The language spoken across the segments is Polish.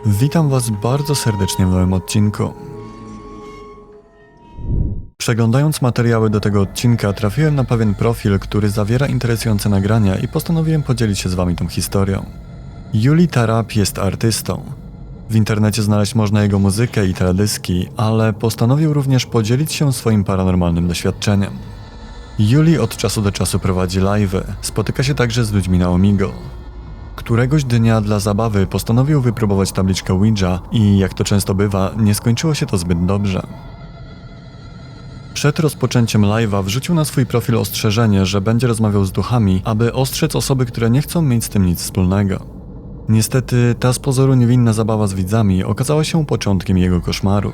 Witam Was bardzo serdecznie w nowym odcinku. Przeglądając materiały do tego odcinka, trafiłem na pewien profil, który zawiera interesujące nagrania i postanowiłem podzielić się z Wami tą historią. Yuli Tarap jest artystą. W internecie znaleźć można jego muzykę i teledyski, ale postanowił również podzielić się swoim paranormalnym doświadczeniem. Yuli od czasu do czasu prowadzi live'y, spotyka się także z ludźmi na Omegle. Któregoś dnia dla zabawy postanowił wypróbować tabliczkę Ouija i, jak to często bywa, nie skończyło się to zbyt dobrze. Przed rozpoczęciem live'a wrzucił na swój profil ostrzeżenie, że będzie rozmawiał z duchami, aby ostrzec osoby, które nie chcą mieć z tym nic wspólnego. Niestety, ta z pozoru niewinna zabawa z widzami okazała się początkiem jego koszmaru.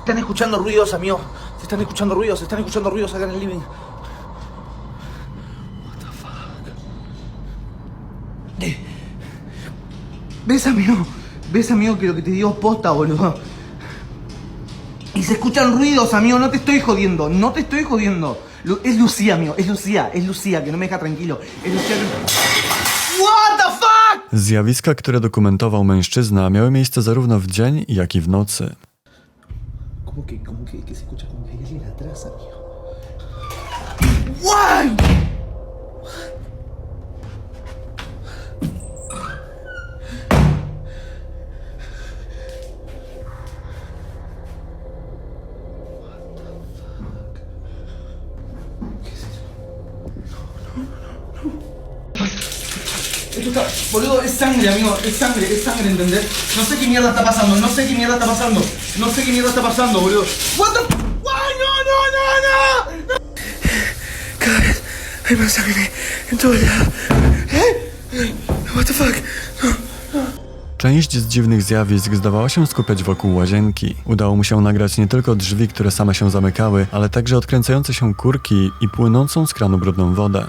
Están escuchando ruidos, amigo. Se están escuchando ruidos acá en el living. What the fuck? ¿Ves, amigo, que lo que te digo es posta, boludo? Y se escuchan ruidos, amigo, no te estoy jodiendo. Es Lucía, amigo, es Lucía, que no me deja tranquilo. Es Lucía que... What the fuck? Zjawiska, które dokumentował mężczyzna, miały miejsce zarówno w dzień, jak i w nocy. ¿Cómo que se escucha como que hay alguien atrás, amigo? What? Esto está, boludo, es sangre, amigo, es sangre, ¿entendés? No sé qué mierda está pasando, boludo. What the... ¡Ay, no! Cada vez hay más sangre en todo lado. What the fuck? Część z dziwnych zjawisk zdawała się skupiać wokół łazienki. Udało mu się nagrać nie tylko drzwi, które same się zamykały, ale także odkręcające się kurki i płynącą z kranu brudną wodę.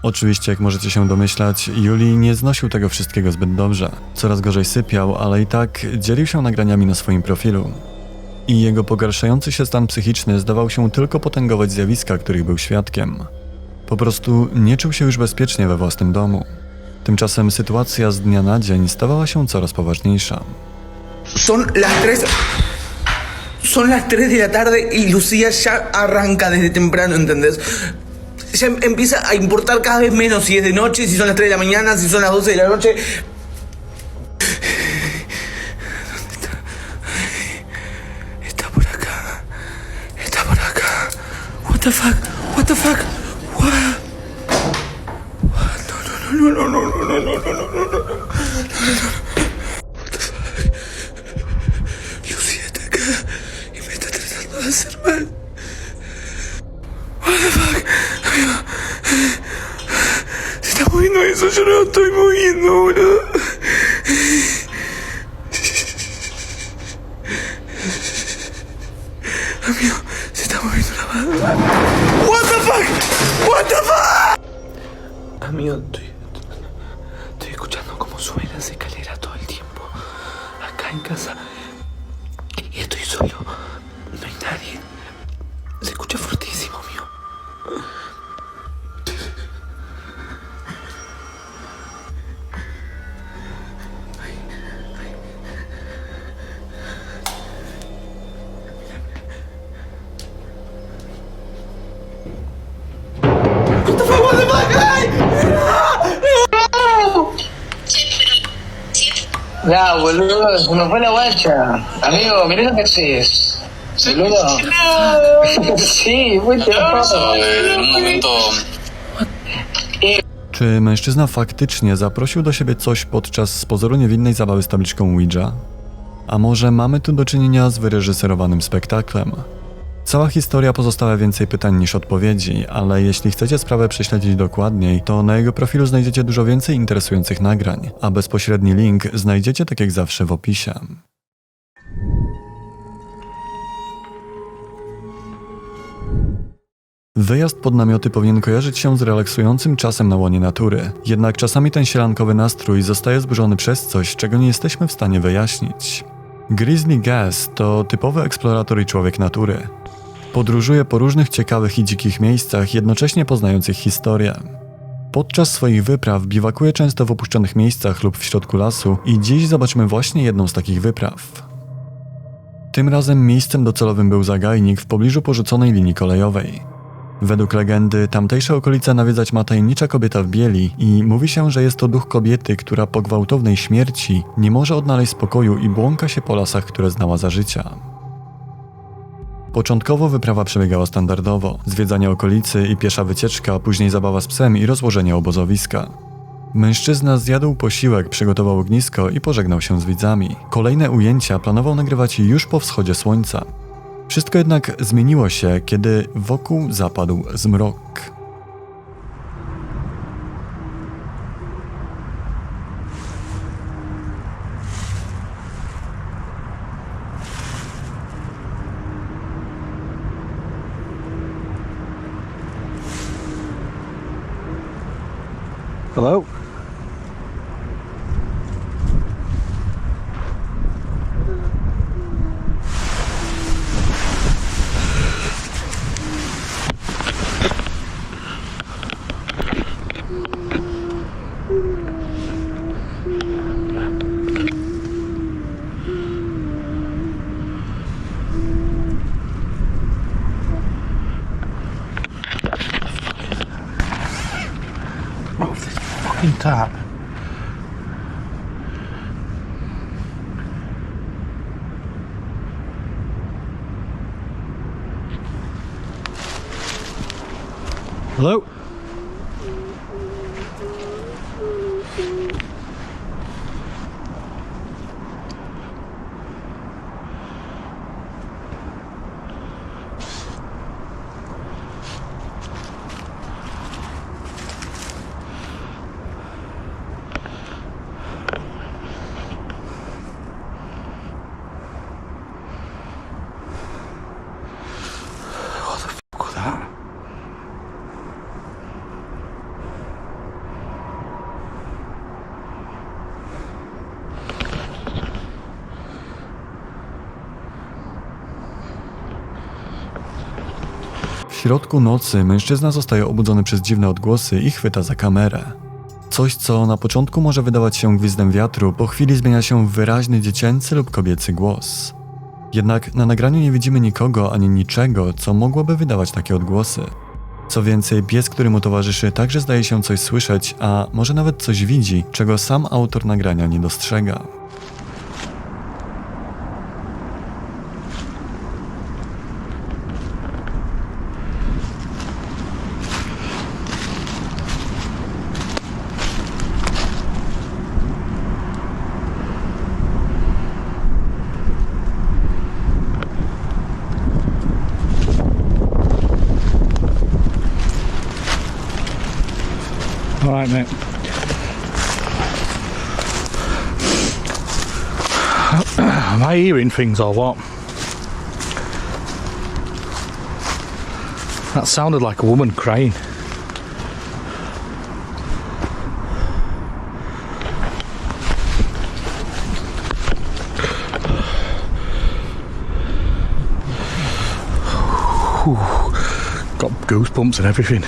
Oczywiście, jak możecie się domyślać, Yuli nie znosił tego wszystkiego zbyt dobrze. Coraz gorzej sypiał, ale i tak dzielił się nagraniami na swoim profilu. I jego pogarszający się stan psychiczny zdawał się tylko potęgować zjawiska, których był świadkiem. Po prostu nie czuł się już bezpiecznie we własnym domu. Tymczasem sytuacja z dnia na dzień stawała się coraz poważniejsza. Son las 3 de la tarde y Lucía ya arranca desde temprano, ¿entendés? Ya empieza a importar cada vez menos si es de noche, si son las 3 de la mañana, si son las 12 de la noche. ¿Dónde está? Está por acá. What the fuck? What? No. What the fuck? Lucía está acá y me está tratando de hacer mal. What the fuck? Amigo. Se está moviendo eso, yo no lo estoy moviendo, boludo. Amigo, se está moviendo la mano. What the fuck? Amigo, estoy escuchando cómo suben las escaleras todo el tiempo. Acá en casa. Y estoy solo. No hay nadie. Se escucha fortísimo, amigo. What the fuck? Ya, boludo, se nos fue la guacha. Amigo, mirá lo que haces. Boludo. Sí, muy temprano. En un momento Czy mężczyzna faktycznie zaprosił do siebie coś podczas z pozoru niewinnej zabawy z tabliczką Ouija? A może mamy tu do czynienia z wyreżyserowanym spektaklem? Cała historia pozostawia więcej pytań niż odpowiedzi, ale jeśli chcecie sprawę prześledzić dokładniej, to na jego profilu znajdziecie dużo więcej interesujących nagrań, a bezpośredni link znajdziecie tak jak zawsze w opisie. Wyjazd pod namioty powinien kojarzyć się z relaksującym czasem na łonie natury, jednak czasami ten sielankowy nastrój zostaje zburzony przez coś, czego nie jesteśmy w stanie wyjaśnić. Grizzly Gas to typowy eksplorator i człowiek natury. Podróżuje po różnych ciekawych i dzikich miejscach, jednocześnie poznając ich historię. Podczas swoich wypraw biwakuje często w opuszczonych miejscach lub w środku lasu i dziś zobaczymy właśnie jedną z takich wypraw. Tym razem miejscem docelowym był zagajnik w pobliżu porzuconej linii kolejowej. Według legendy tamtejsze okolice nawiedzać ma tajemnicza kobieta w bieli i mówi się, że jest to duch kobiety, która po gwałtownej śmierci nie może odnaleźć spokoju i błąka się po lasach, które znała za życia. Początkowo wyprawa przebiegała standardowo, zwiedzanie okolicy i piesza wycieczka, później zabawa z psem i rozłożenie obozowiska. Mężczyzna zjadł posiłek, przygotował ognisko i pożegnał się z widzami. Kolejne ujęcia planował nagrywać już po wschodzie słońca. Wszystko jednak zmieniło się, kiedy wokół zapadł zmrok. Hello? Oh, this fucking tap. Hello? What the fuck was that? W środku nocy mężczyzna zostaje obudzony przez dziwne odgłosy i chwyta za kamerę. Coś, co na początku może wydawać się gwizdem wiatru, po chwili zmienia się w wyraźny dziecięcy lub kobiecy głos. Jednak na nagraniu nie widzimy nikogo ani niczego, co mogłoby wydawać takie odgłosy. Co więcej, pies, który mu towarzyszy, także zdaje się coś słyszeć, a może nawet coś widzi, czego sam autor nagrania nie dostrzega. All right, mate. Am I hearing things or what? That sounded like a woman crying. Whew. Got goosebumps and everything.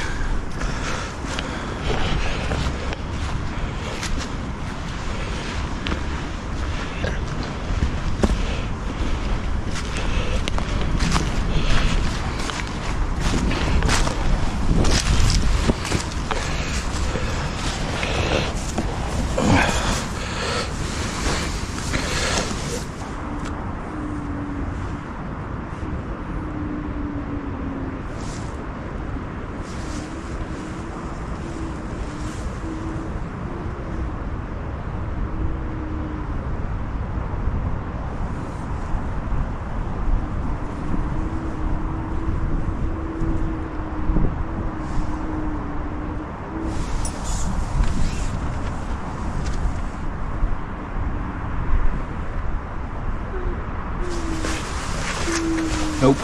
Nope.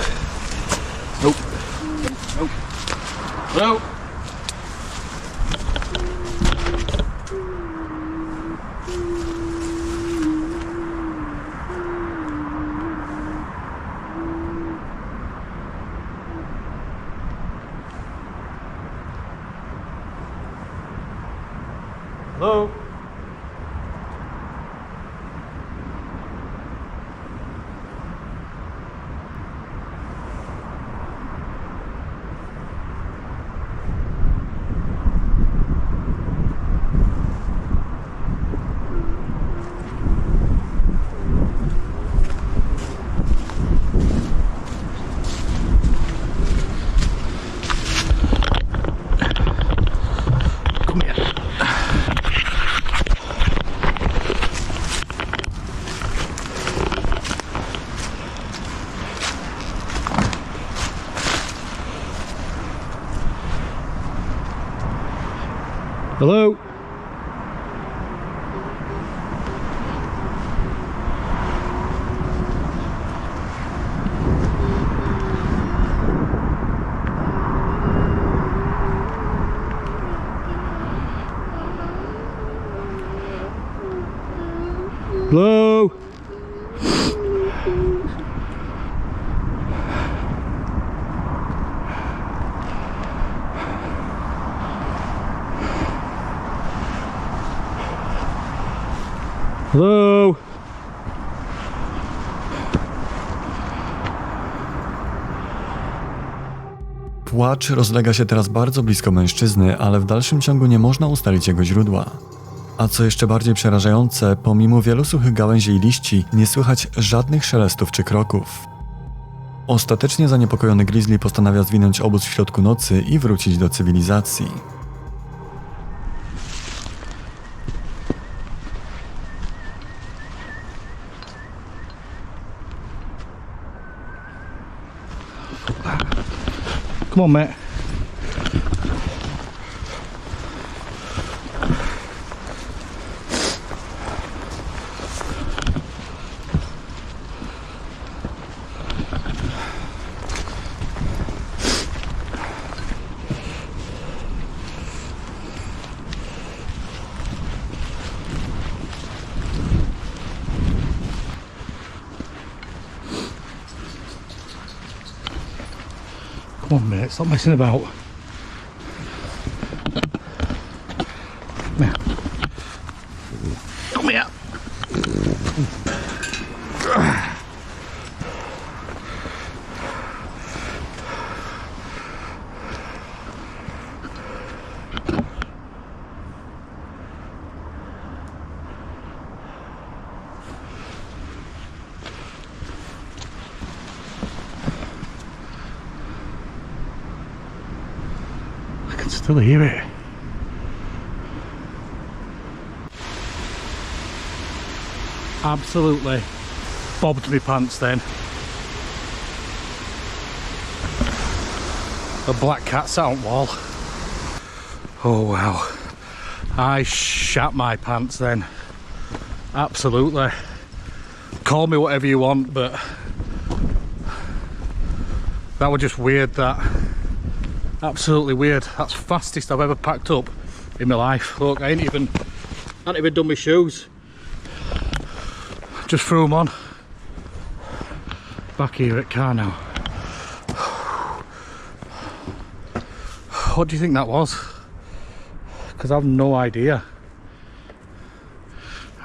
Nope. Nope. Nope. Hello? Come here. Hello? Hello? Hello? Płacz rozlega się teraz bardzo blisko mężczyzny, ale w dalszym ciągu nie można ustalić jego źródła. A co jeszcze bardziej przerażające, pomimo wielu suchych gałęzi i liści, nie słychać żadnych szelestów czy kroków. Ostatecznie zaniepokojony Grizzly postanawia zwinąć obóz w środku nocy i wrócić do cywilizacji. Come on, mate. Come on, mate, stop messing about. Come here. Come here. I can still hear it. Absolutely bobbed me pants then. A black cat sat on wall. Oh wow. I shat my pants then. Absolutely. Call me whatever you want, but that was just weird, that. Absolutely weird. That's the fastest I've ever packed up in my life. Look, I hadn't even done my shoes. Just threw them on. Back here at car now. What do you think that was? Because I've no idea.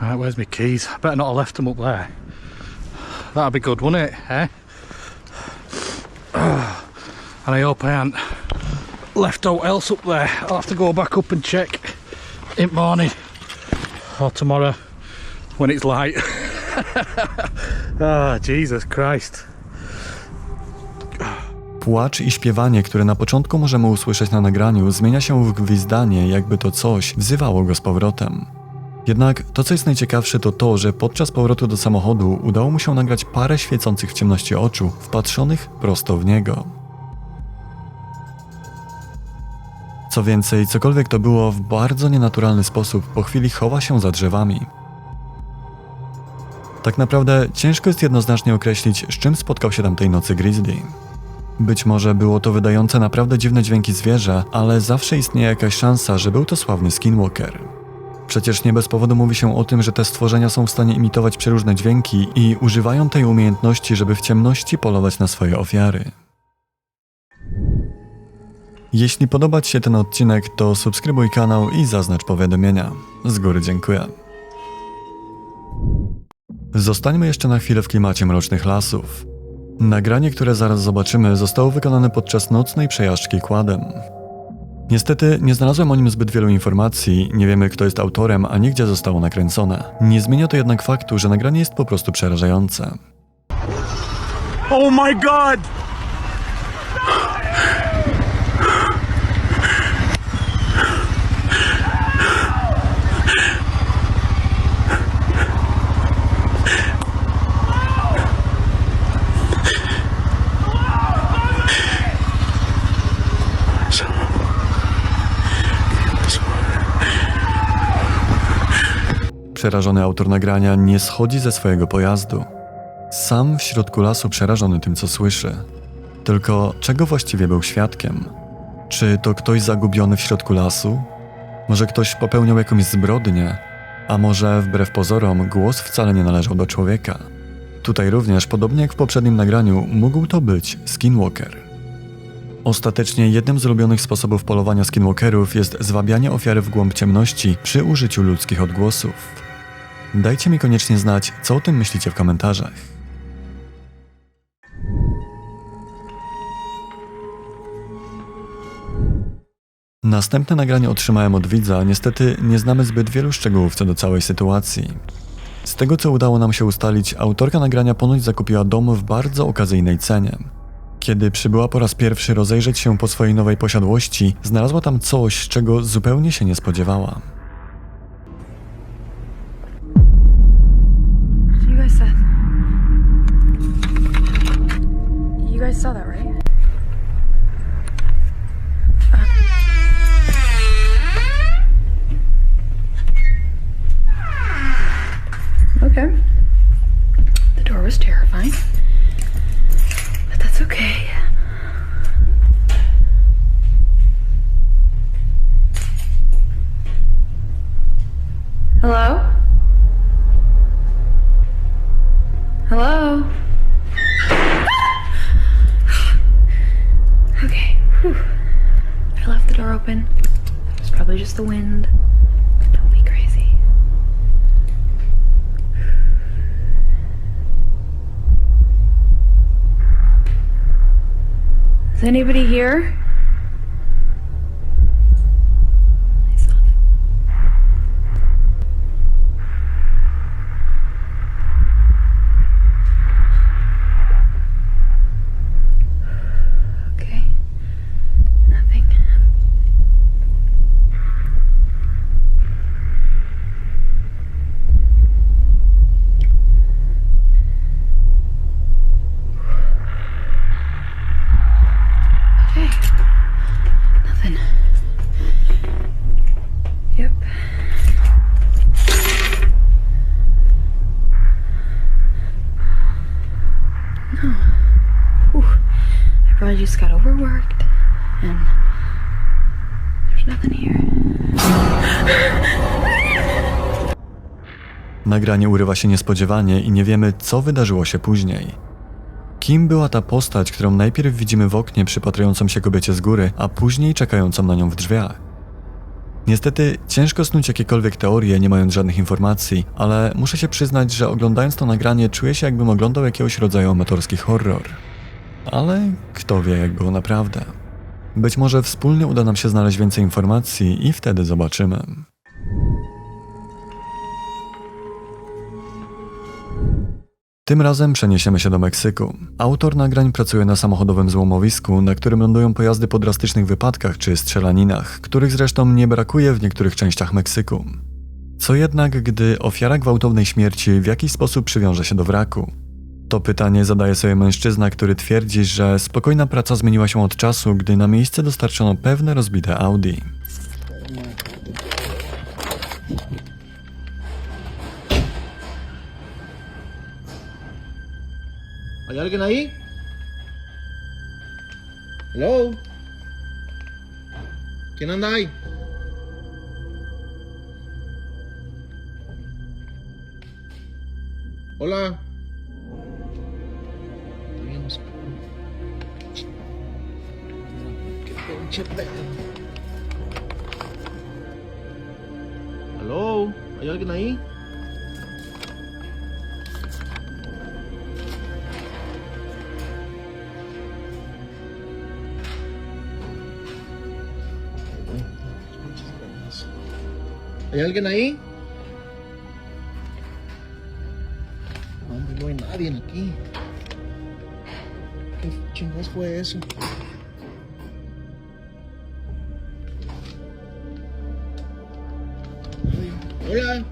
Right, where's my keys? I better not have left them up there. That'd be good, wouldn't it? Eh? And I hope I haven't left out else up there. I'll have to go back up and check in the morning or tomorrow when it's light. Ah, Jesus Christ. Płacz i śpiewanie, które na początku możemy usłyszeć na nagraniu, zmienia się w gwizdanie, jakby to coś wzywało go z powrotem. Jednak to, co jest najciekawsze, to to, że podczas powrotu do samochodu udało mu się nagrać parę świecących w ciemności oczu, wpatrzonych prosto w niego. Co więcej, cokolwiek to było, w bardzo nienaturalny sposób po chwili chowa się za drzewami. Tak naprawdę ciężko jest jednoznacznie określić, z czym spotkał się tamtej nocy Grizzly. Być może było to wydające naprawdę dziwne dźwięki zwierzę, ale zawsze istnieje jakaś szansa, że był to sławny Skinwalker. Przecież nie bez powodu mówi się o tym, że te stworzenia są w stanie imitować przeróżne dźwięki i używają tej umiejętności, żeby w ciemności polować na swoje ofiary. Jeśli podoba Ci się ten odcinek, to subskrybuj kanał i zaznacz powiadomienia. Z góry dziękuję. Zostańmy jeszcze na chwilę w klimacie mrocznych lasów. Nagranie, które zaraz zobaczymy, zostało wykonane podczas nocnej przejażdżki quadem. Niestety nie znalazłem o nim zbyt wielu informacji, nie wiemy kto jest autorem, ani gdzie zostało nakręcone. Nie zmienia to jednak faktu, że nagranie jest po prostu przerażające. Oh my god! Przerażony autor nagrania nie schodzi ze swojego pojazdu. Sam w środku lasu przerażony tym, co słyszy. Tylko czego właściwie był świadkiem? Czy to ktoś zagubiony w środku lasu? Może ktoś popełniał jakąś zbrodnię? A może wbrew pozorom głos wcale nie należał do człowieka? Tutaj również, podobnie jak w poprzednim nagraniu, mógł to być Skinwalker. Ostatecznie jednym z ulubionych sposobów polowania skinwalkerów jest zwabianie ofiary w głąb ciemności przy użyciu ludzkich odgłosów. Dajcie mi koniecznie znać, co o tym myślicie w komentarzach. Następne nagranie otrzymałem od widza, niestety nie znamy zbyt wielu szczegółów co do całej sytuacji. Z tego co udało nam się ustalić, autorka nagrania ponoć zakupiła dom w bardzo okazyjnej cenie. Kiedy przybyła po raz pierwszy rozejrzeć się po swojej nowej posiadłości, znalazła tam coś, czego zupełnie się nie spodziewała. You guys saw that, right? Okay. The door was terrifying, but that's okay. Hello? Hello? Okay. Whew. I left the door open. It was probably just the wind. Don't be crazy. Is anybody here? I saw them. Okay. Nothing. Okay. Nothing. Yep. No. Whew. I probably just got overworked and there's nothing here. Nagranie urywa się niespodziewanie i nie wiemy, co wydarzyło się później. Kim była ta postać, którą najpierw widzimy w oknie przypatrującą się kobiecie z góry, a później czekającą na nią w drzwiach? Niestety ciężko snuć jakiekolwiek teorie, nie mając żadnych informacji, ale muszę się przyznać, że oglądając to nagranie czuję się, jakbym oglądał jakiegoś rodzaju amatorski horror. Ale kto wie, jak było naprawdę. Być może wspólnie uda nam się znaleźć więcej informacji i wtedy zobaczymy. Tym razem przeniesiemy się do Meksyku. Autor nagrań pracuje na samochodowym złomowisku, na którym lądują pojazdy po drastycznych wypadkach czy strzelaninach, których zresztą nie brakuje w niektórych częściach Meksyku. Co jednak, gdy ofiara gwałtownej śmierci w jakiś sposób przywiąże się do wraku? To pytanie zadaje sobie mężczyzna, który twierdzi, że spokojna praca zmieniła się od czasu, gdy na miejsce dostarczono pewne rozbite Audi. ¿Hay alguien ahí? Hello. ¿Quién anda ahí? Hola. Todavía no se Qué pinche pedo. Hello. ¿Hay alguien ahí? ¿Hay alguien ahí? No hay nadie aquí. ¿Qué chingados fue eso? Hola.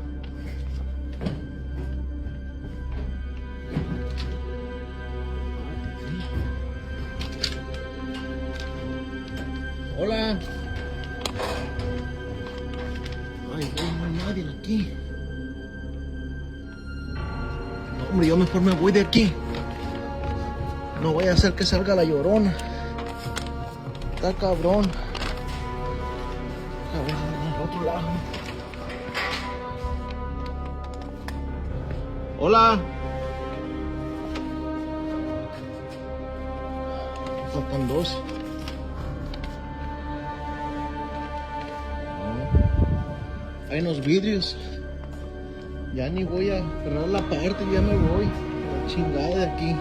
Hola. Ay, no hay nadie aquí. No, hombre, yo mejor me voy de aquí. No voy a hacer que salga la llorona. Está cabrón. Cabrón, al otro lado. Hola. Faltan dos. Hay unos vidrios. Ya ni voy a cerrar la puerta, ya me voy. La chingada de aquí.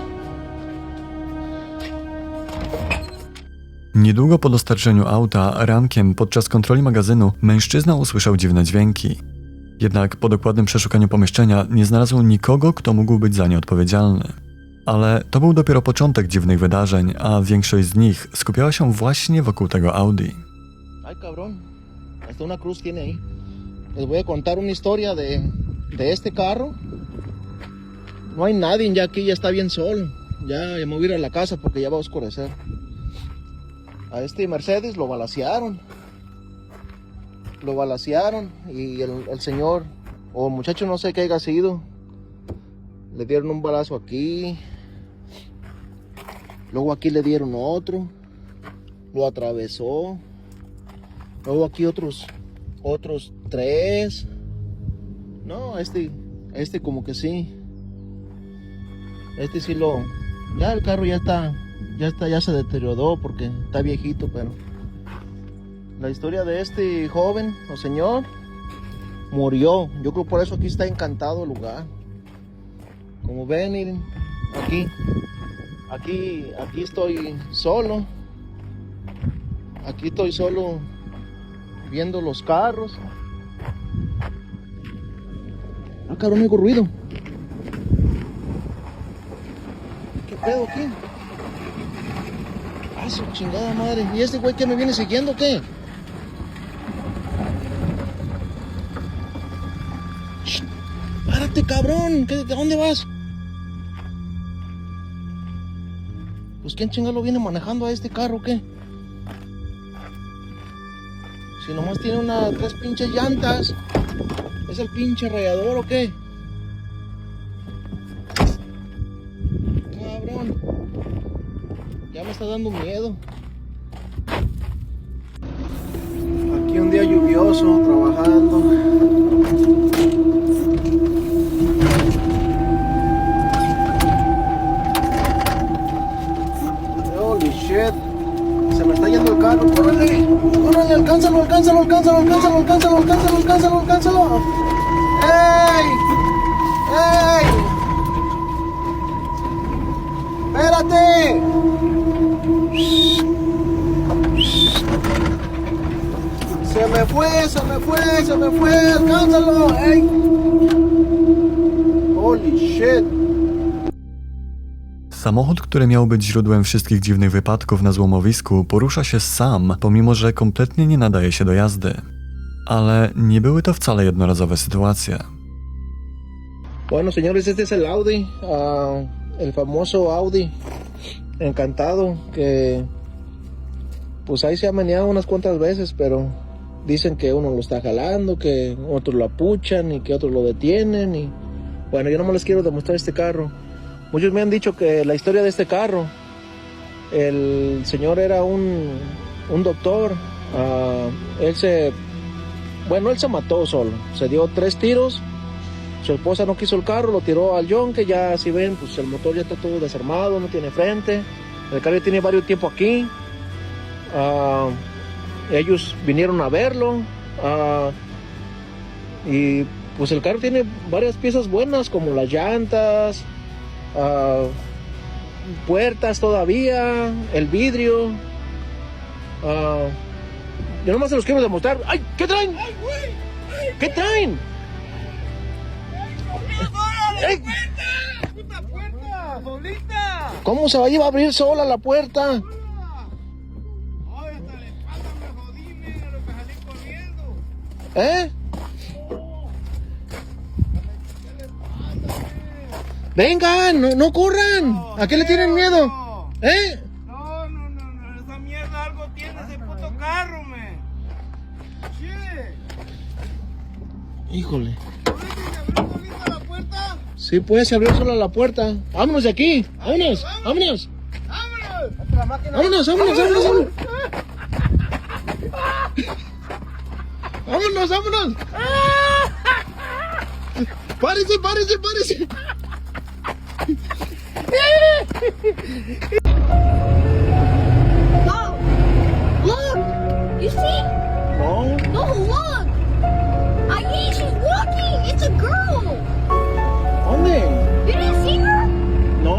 Niedługo po dostarczeniu auta, rankiem podczas kontroli magazynu mężczyzna usłyszał dziwne dźwięki. Jednak po dokładnym przeszukaniu pomieszczenia nie znalazł nikogo, kto mógł być za nie odpowiedzialny. Ale to był dopiero początek dziwnych wydarzeń, a większość z nich skupiała się właśnie wokół tego Audi. Ay, cabrón. Hasta una cruz tiene ahí. Les voy a contar una historia de este carro. No hay nadie ya aquí, ya está bien solo. Ya me voy a ir a la casa porque ya va a oscurecer. A este Mercedes lo balacearon. Lo balacearon y el señor o el muchacho, no sé qué haya sido, le dieron un balazo aquí. Luego aquí le dieron otro. Lo atravesó. Luego aquí otros 3. No, este como que sí. Este sí lo... Ya el carro ya se deterioró porque está viejito, pero... La historia de este joven o señor murió. Yo creo por eso aquí está encantado el lugar. Como ven, miren, aquí estoy solo. Aquí estoy solo viendo los carros. Ah, cabrón, oigo ruido. ¿Qué pedo aquí? Ah, su chingada madre. ¿Y este güey que me viene siguiendo o qué? Shh, párate, cabrón. ¿De dónde vas? Pues ¿quién chingado viene manejando a este carro o qué? Si nomás tiene 3 pinches llantas. ¿Es el pinche rayador o qué? Cabrón. Ya me está dando miedo. Aquí un día lluvioso, trabajando. Holy shit. Se me está yendo el carro. ¡Córrele! ¡Córrele! ¡Alcánzalo! ¡Alcánzalo! ¡Alcánzalo! ¡Alcánzalo! ¡Alcánzalo! ¡Alcánzalo! ¡Alcánzalo! ¡Alcánzalo! ¡Ey! ¡Ey! ¡Espérate! Se me fue, alcánzalo, ey. Holy shit. Samochód, który miał być źródłem wszystkich dziwnych wypadków na złomowisku, porusza się sam, pomimo że kompletnie nie nadaje się do jazdy. Ale nie były to wcale jednorazowe sytuacje. Bueno, señores, este es el Audi, el famoso Audi Encantado, que pues ahí se ha meneado unas cuantas veces, pero dicen que uno lo está jalando, que otros lo apuchan y que otros lo detienen. Y bueno, yo no me les quiero demostrar este carro Muchos me han dicho que la historia de este carro, el señor era un doctor. Él se mató solo. Se dio 3 tiros. Su esposa no quiso el carro, lo tiró al yonque. Ya si ven, pues el motor ya está todo desarmado, no tiene frente. El carro ya tiene varios tiempo aquí. Ellos vinieron a verlo. Y pues el carro tiene varias piezas buenas, como las llantas, puertas todavía, el vidrio. Yo nomás se los quiero demostrar. ¡Ay! ¿Qué traen? ¿Qué traen? ¡Ey! ¡Puta puerta! ¡Solita! ¿Cómo se va a abrir sola la puerta? ¡Ay, hasta la espalda me jodí, mira lo que salí corriendo! ¿Eh? Vengan, no corran. ¿A qué le tienen miedo? ¿Eh? No, esa mierda algo tiene ese puto carro, me. Chile. Híjole. ¿Se abrió solita la puerta? Sí, pues se abrió sola la puerta. Vámonos de aquí. Vámonos. ¡Vámonos! Vámonos. Vámonos. Párese. Oh, look! You see? No. No, look! She's walking! It's a girl! ¿Dónde? You didn't see her? No.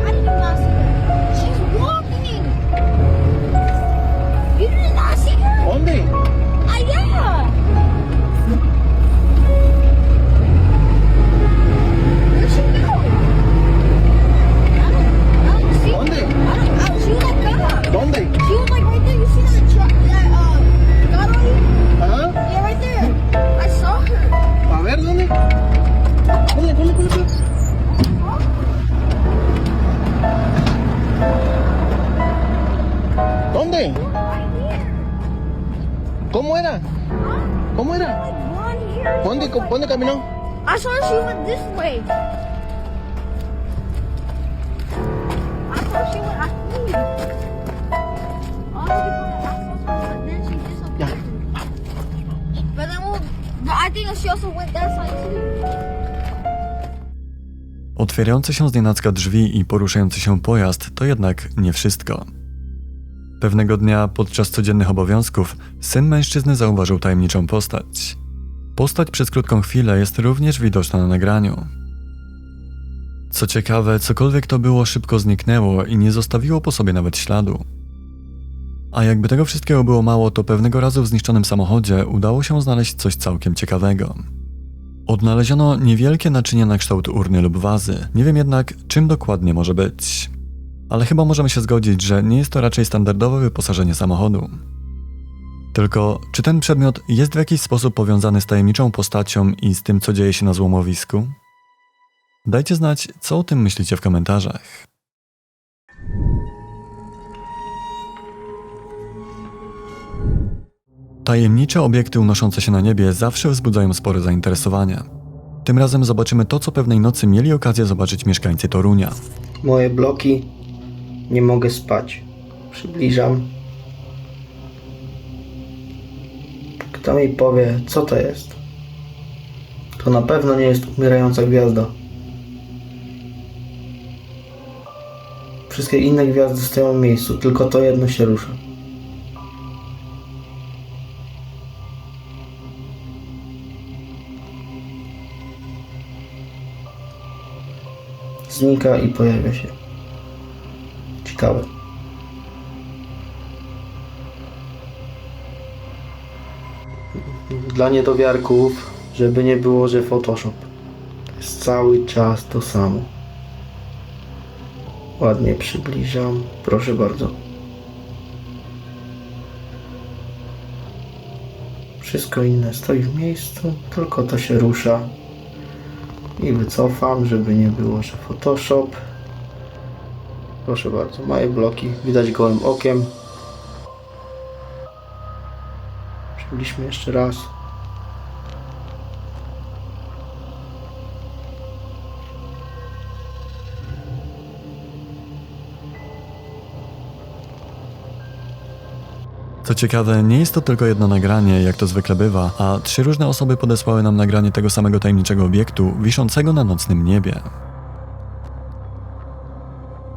I did not see her. She's walking! You did not see her? ¿Dónde? Yeah! Where'd she go? I don't see her. ¿Dónde? She was like gone. ¿Dónde? She was like right there. You see that truck that got on you? Ajá. Yeah, right there. I saw her. A ver, ¿dónde? ¿Dónde? Right here. ¿Cómo era? Huh? ¿Cómo era? Like one here. ¿Dónde caminó? I saw her. She went this way. I thought she went. I see. All the people I saw her, but then she disappeared. But then but I think she also went that side too. Otwierające się znienacka drzwi i poruszający się pojazd to jednak nie wszystko. Pewnego dnia podczas codziennych obowiązków syn mężczyzny zauważył tajemniczą postać. Postać przez krótką chwilę jest również widoczna na nagraniu. Co ciekawe, cokolwiek to było szybko zniknęło i nie zostawiło po sobie nawet śladu. A jakby tego wszystkiego było mało, to pewnego razu w zniszczonym samochodzie udało się znaleźć coś całkiem ciekawego. Odnaleziono niewielkie naczynie na kształt urny lub wazy, nie wiem jednak, czym dokładnie może być. Ale chyba możemy się zgodzić, że nie jest to raczej standardowe wyposażenie samochodu. Tylko, czy ten przedmiot jest w jakiś sposób powiązany z tajemniczą postacią i z tym, co dzieje się na złomowisku? Dajcie znać, co o tym myślicie w komentarzach. Tajemnicze obiekty unoszące się na niebie zawsze wzbudzają spore zainteresowanie. Tym razem zobaczymy to, co pewnej nocy mieli okazję zobaczyć mieszkańcy Torunia. Moje bloki. Nie mogę spać. Przybliżam. Kto mi powie, co to jest? To na pewno nie jest umierająca gwiazda. Wszystkie inne gwiazdy stoją w miejscu, tylko to jedno się rusza. Znika i pojawia się. Ciekawe. Dla niedowiarków, żeby nie było, że Photoshop. To jest cały czas to samo. Ładnie przybliżam. Proszę bardzo. Wszystko inne stoi w miejscu, tylko to się rusza. I wycofam, żeby nie było, że Photoshop. Proszę bardzo, moje bloki widać gołym okiem. Przybliżmy jeszcze raz. Co ciekawe, nie jest to tylko jedno nagranie, jak to zwykle bywa, a 3 różne osoby podesłały nam nagranie tego samego tajemniczego obiektu, wiszącego na nocnym niebie.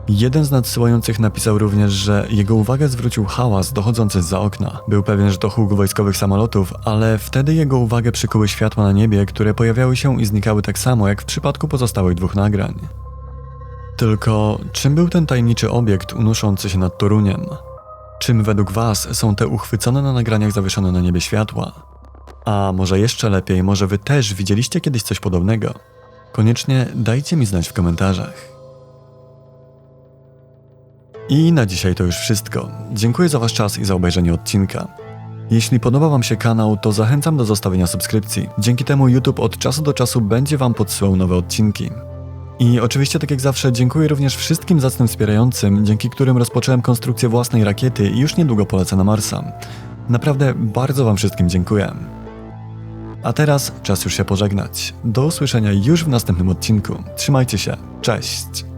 Jeden z nadsyłających napisał również, że jego uwagę zwrócił hałas dochodzący zza okna. Był pewien, że to huk wojskowych samolotów, ale wtedy jego uwagę przykuły światła na niebie, które pojawiały się i znikały tak samo jak w przypadku pozostałych 2 nagrań. Tylko czym był ten tajemniczy obiekt unoszący się nad Toruniem? Czym według Was są te uchwycone na nagraniach zawieszone na niebie światła? A może jeszcze lepiej, może Wy też widzieliście kiedyś coś podobnego? Koniecznie dajcie mi znać w komentarzach. I na dzisiaj to już wszystko. Dziękuję za Wasz czas i za obejrzenie odcinka. Jeśli podoba Wam się kanał, to zachęcam do zostawienia subskrypcji. Dzięki temu YouTube od czasu do czasu będzie Wam podsyłał nowe odcinki. I oczywiście, tak jak zawsze, dziękuję również wszystkim zacnym wspierającym, dzięki którym rozpocząłem konstrukcję własnej rakiety i już niedługo polecę na Marsa. Naprawdę bardzo Wam wszystkim dziękuję. A teraz czas już się pożegnać. Do usłyszenia już w następnym odcinku. Trzymajcie się. Cześć!